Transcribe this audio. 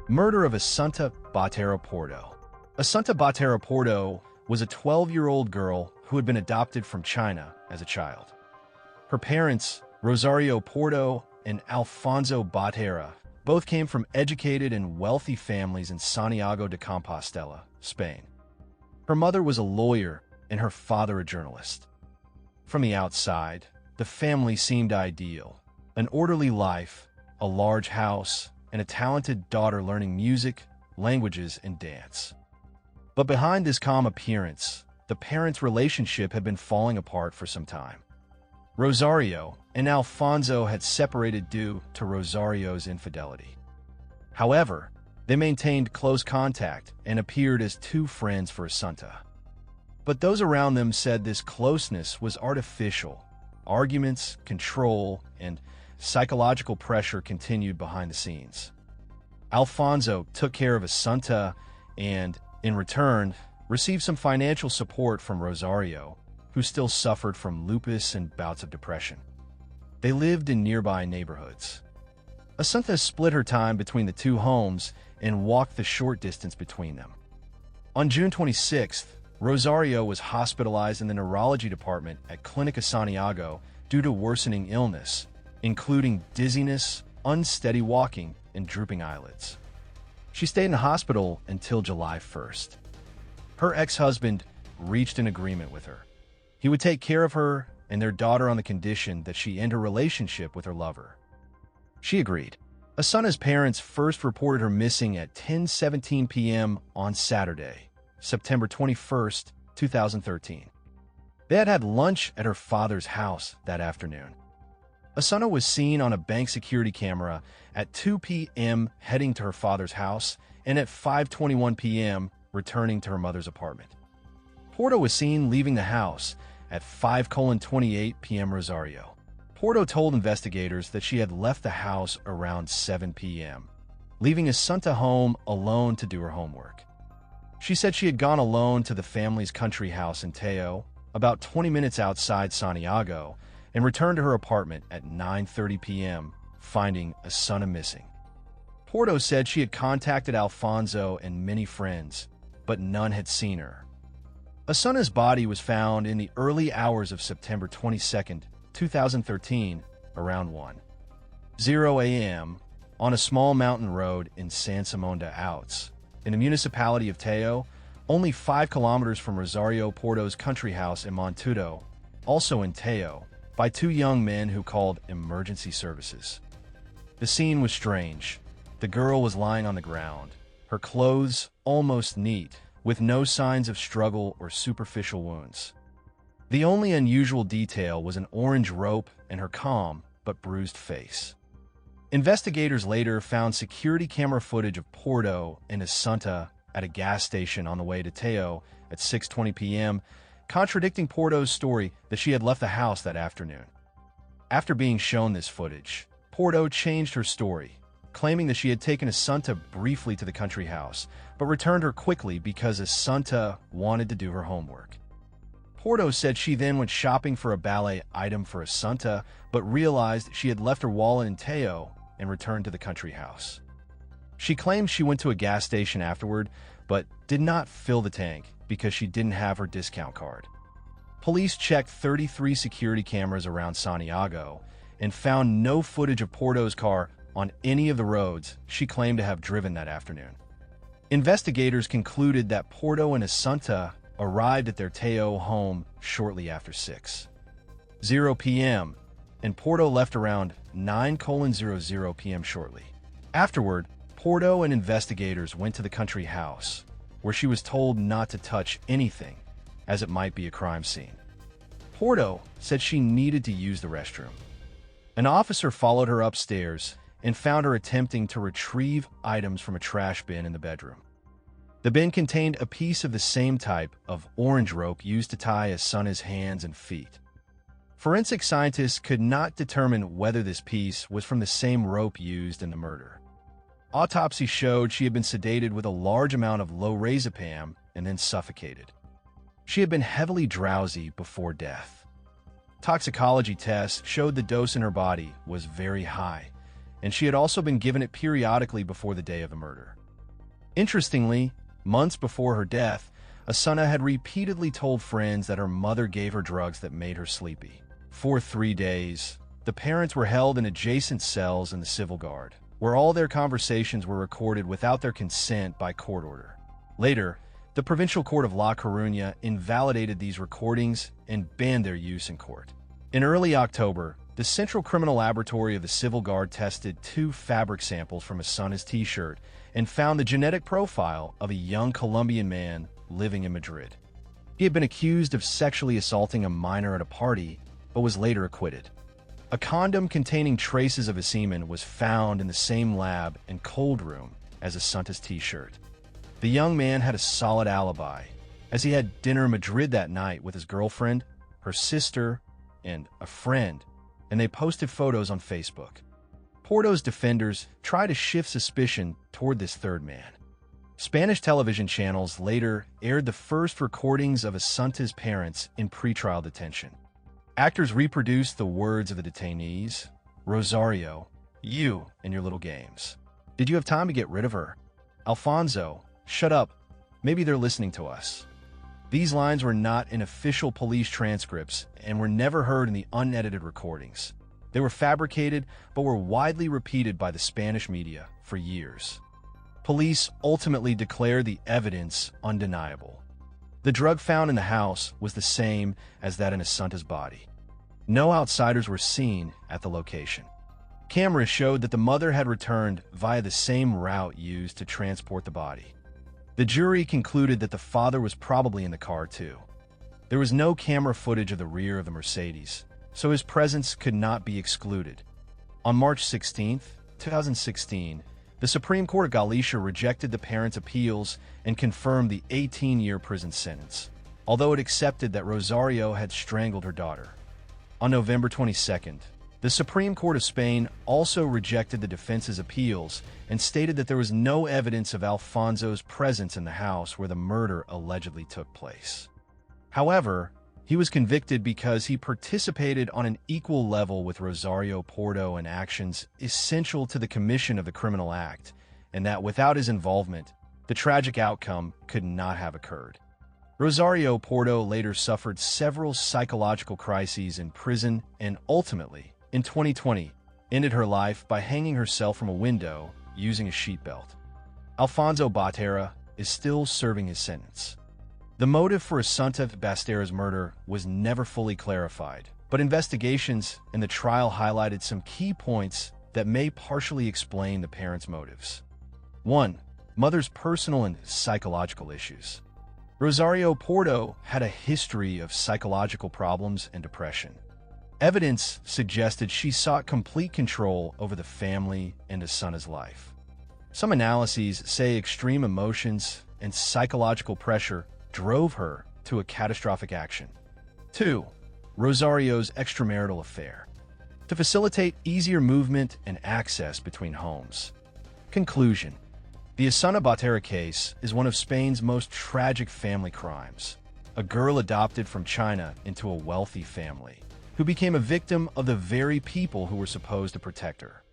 Murder of Asunta Basterra Porto. Asunta Basterra Porto was a 12-year-old girl who had been adopted from China as a child. Her parents, Rosario Porto and Alfonso Basterra, both came from educated and wealthy families in Santiago de Compostela, Spain. Her mother was a lawyer and her father a journalist. From the outside, the family seemed ideal. An orderly life, a large house, and a talented daughter learning music, languages, and dance. But behind this calm appearance, the parents' relationship had been falling apart for some time. Rosario and Alfonso had separated due to Rosario's infidelity. However, they maintained close contact and appeared as two friends for Asunta. But those around them said this closeness was artificial. Arguments, control, and psychological pressure continued behind the scenes. Alfonso took care of Asunta and, in return, received some financial support from Rosario, who still suffered from lupus and bouts of depression. They lived in nearby neighborhoods. Asunta split her time between the two homes and walked the short distance between them. On June 26th, Rosario was hospitalized in the neurology department at Clínica Santiago due to worsening illness, including dizziness, unsteady walking, and drooping eyelids. She stayed in the hospital until July 1st. Her ex-husband reached an agreement with her. He would take care of her and their daughter on the condition that she end her relationship with her lover. She agreed. Asunta's parents first reported her missing at 10:17 p.m. on Saturday, September 21st, 2013. They had had lunch at her father's house that afternoon. Asunta was seen on a bank security camera at 2 p.m. heading to her father's house and at 5:21 p.m. returning to her mother's apartment. Porto was seen leaving the house at 5:28 p.m. Rosario. Porto told investigators that she had left the house around 7 p.m., leaving Asunta home alone to do her homework. She said she had gone alone to the family's country house in Teo, about 20 minutes outside Santiago, and returned to her apartment at 9:30 p.m., finding Asunta missing. Porto said she had contacted Alfonso and many friends, but none had seen her. Asunta's body was found in the early hours of September 22, 2013, around 1:00 a.m. on a small mountain road in San Simón de Outs, in the municipality of Teo, only 5 kilometers from Rosario Porto's country house in Montudo, also in Teo, by 2 young men who called emergency services. The scene was strange. The girl was lying on the ground, her clothes almost neat, with no signs of struggle or superficial wounds. The only unusual detail was an orange rope and her calm but bruised face. Investigators later found security camera footage of Porto and Asunta at a gas station on the way to Teo at 6:20 p.m., contradicting Porto's story that she had left the house that afternoon. After being shown this footage, Porto changed her story, claiming that she had taken Asunta briefly to the country house, but returned her quickly because Asunta wanted to do her homework. Porto said she then went shopping for a ballet item for Asunta, but realized she had left her wallet in Teo and returned to the country house. She claimed she went to a gas station afterward, but did not fill the tank because she didn't have her discount card. Police checked 33 security cameras around Santiago and found no footage of Porto's car on any of the roads she claimed to have driven that afternoon. Investigators concluded that Porto and Asunta arrived at their Teo home shortly after 6:00 p.m., and Porto left around 9:00 p.m. shortly. Afterward, Porto and investigators went to the country house, where she was told not to touch anything, as it might be a crime scene. Porto said she needed to use the restroom. An officer followed her upstairs and found her attempting to retrieve items from a trash bin in the bedroom. The bin contained a piece of the same type of orange rope used to tie Asunta's hands and feet. Forensic scientists could not determine whether this piece was from the same rope used in the murder. Autopsy showed she had been sedated with a large amount of lorazepam and then suffocated. She had been heavily drowsy before death. Toxicology tests showed the dose in her body was very high, and she had also been given it periodically before the day of the murder. Interestingly, months before her death, Asunta had repeatedly told friends that her mother gave her drugs that made her sleepy. For 3 days, the parents were held in adjacent cells in the civil guard, where all their conversations were recorded without their consent by court order. Later, the Provincial Court of La Coruña invalidated these recordings and banned their use in court. In early October, the Central Criminal Laboratory of the Civil Guard tested 2 fabric samples from Asunta's t-shirt and found the genetic profile of a young Colombian man living in Madrid. He had been accused of sexually assaulting a minor at a party, but was later acquitted. A condom containing traces of his semen was found in the same lab and cold room as Asunta's t-shirt. The young man had a solid alibi, as he had dinner in Madrid that night with his girlfriend, her sister, and a friend, and they posted photos on Facebook. Porto's defenders tried to shift suspicion toward this third man. Spanish television channels later aired the first recordings of Asunta's parents in pretrial detention. Actors reproduced the words of the detainees. "Rosario, you and your little games. Did you have time to get rid of her? Alfonso, shut up. Maybe they're listening to us." These lines were not in official police transcripts and were never heard in the unedited recordings. They were fabricated but were widely repeated by the Spanish media for years. Police ultimately declared the evidence undeniable. The drug found in the house was the same as that in Asunta's body. No outsiders were seen at the location. Cameras showed that the mother had returned via the same route used to transport the body. The jury concluded that the father was probably in the car too. There was no camera footage of the rear of the Mercedes, so his presence could not be excluded. On March 16, 2016, the Supreme Court of Galicia rejected the parents' appeals and confirmed the 18-year prison sentence, although it accepted that Rosario had strangled her daughter. On November 22nd, the Supreme Court of Spain also rejected the defense's appeals and stated that there was no evidence of Alfonso's presence in the house where the murder allegedly took place. However, he was convicted because he participated on an equal level with Rosario Porto in actions essential to the commission of the criminal act, and that without his involvement, the tragic outcome could not have occurred. Rosario Porto later suffered several psychological crises in prison and ultimately, in 2020, ended her life by hanging herself from a window using a sheet belt. Asunta Basterra is still serving his sentence. The motive for Asunta Basterra's murder was never fully clarified, but investigations in the trial highlighted some key points that may partially explain the parents' motives. 1. Mother's personal and psychological issues. Rosario Porto had a history of psychological problems and depression. Evidence suggested she sought complete control over the family and Asunta's life. Some analyses say extreme emotions and psychological pressure drove her to a catastrophic action. 2. Rosario's extramarital affair. To facilitate easier movement and access between homes. Conclusion. The Asunta Basterra case is one of Spain's most tragic family crimes. A girl adopted from China into a wealthy family, who became a victim of the very people who were supposed to protect her.